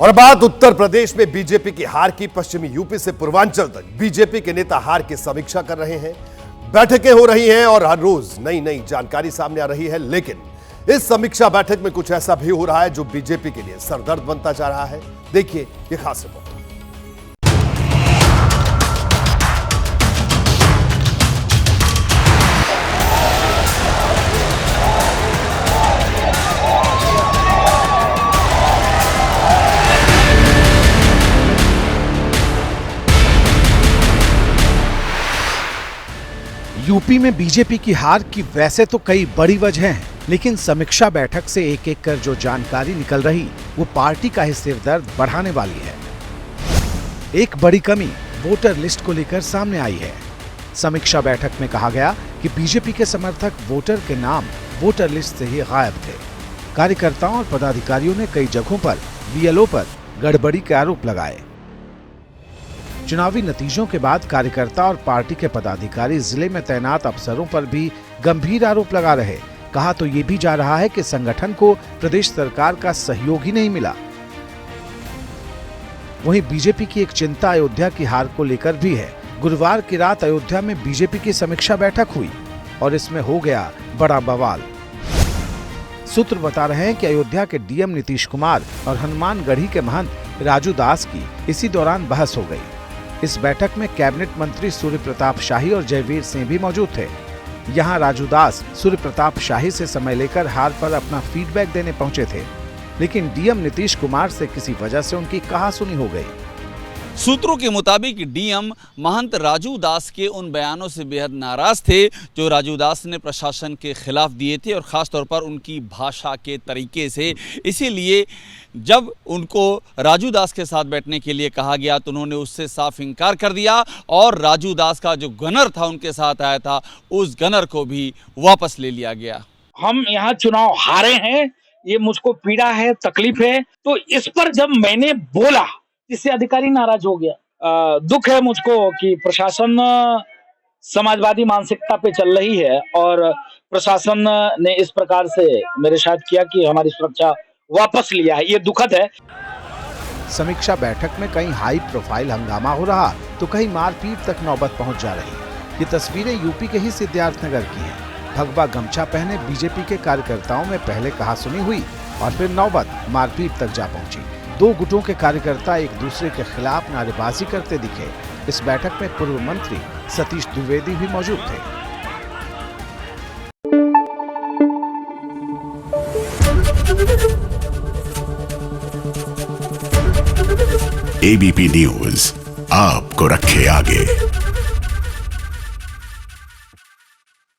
और बात उत्तर प्रदेश में बीजेपी की हार की। पश्चिमी यूपी से पूर्वांचल तक बीजेपी के नेता हार की समीक्षा कर रहे हैं। बैठकें हो रही हैं और हर रोज नई नई जानकारी सामने आ रही है। लेकिन इस समीक्षा बैठक में कुछ ऐसा भी हो रहा है जो बीजेपी के लिए सरदर्द बनता जा रहा है। देखिए ये खास रिपोर्ट। यूपी में बीजेपी की हार की वैसे तो कई बड़ी वजह हैं, लेकिन समीक्षा बैठक से एक एक कर जो जानकारी निकल रही वो पार्टी का ही सिरदर्द बढ़ाने वाली है। एक बड़ी कमी वोटर लिस्ट को लेकर सामने आई है। समीक्षा बैठक में कहा गया कि बीजेपी के समर्थक वोटर के नाम वोटर लिस्ट से ही गायब थे। कार्यकर्ताओं और पदाधिकारियों ने कई जगहों पर बीएलओ पर गड़बड़ी के आरोप लगाए। चुनावी नतीजों के बाद कार्यकर्ता और पार्टी के पदाधिकारी जिले में तैनात अफसरों पर भी गंभीर आरोप लगा रहे। कहा तो ये भी जा रहा है कि संगठन को प्रदेश सरकार का सहयोग ही नहीं मिला। वहीं बीजेपी की एक चिंता अयोध्या की हार को लेकर भी है। गुरुवार की रात अयोध्या में बीजेपी की समीक्षा बैठक हुई और इसमें हो गया बड़ा बवाल। सूत्र बता रहे हैं कि अयोध्या के डीएम नीतीश कुमार और हनुमानगढ़ी के महंत राजू दास की इसी दौरान बहस हो गई। इस बैठक में कैबिनेट मंत्री सूर्य प्रताप शाही और जयवीर सिंह भी मौजूद थे। यहां राजू दास सूर्य प्रताप शाही से समय लेकर हार पर अपना फीडबैक देने पहुंचे थे, लेकिन डीएम नीतीश कुमार से किसी वजह से उनकी कहासुनी हो गई। सूत्रों के मुताबिक डीएम महंत राजू दास के उन बयानों से बेहद नाराज थे जो राजू दास ने प्रशासन के खिलाफ दिए थे और ख़ास तौर पर उनकी भाषा के तरीके से। इसीलिए जब उनको राजू दास के साथ बैठने के लिए कहा गया तो उन्होंने उससे साफ इनकार कर दिया और राजू दास का जो गनर था उनके साथ आया था उस गनर को भी वापस ले लिया गया। हम यहाँ चुनाव हारे हैं, ये मुझको पीड़ा है, तकलीफ है। तो इस पर जब मैंने बोला इससे अधिकारी नाराज हो गया। दुख है मुझको कि प्रशासन समाजवादी मानसिकता पे चल रही है और प्रशासन ने इस प्रकार से मेरे साथ किया कि हमारी सुरक्षा वापस लिया है। ये दुखद है। समीक्षा बैठक में कहीं हाई प्रोफाइल हंगामा हो रहा तो कहीं मारपीट तक नौबत पहुंच जा रही। ये तस्वीरें यूपी के ही सिद्धार्थनगर की हैं। भगवा गमछा पहने बीजेपी के कार्यकर्ताओं में पहले कहासुनी हुई और फिर नौबत मारपीट तक जा पहुंची। दो गुटों के कार्यकर्ता एक दूसरे के खिलाफ नारेबाजी करते दिखे। इस बैठक में पूर्व मंत्री सतीश द्विवेदी भी मौजूद थे। एबीपी न्यूज आपको रखे आगे।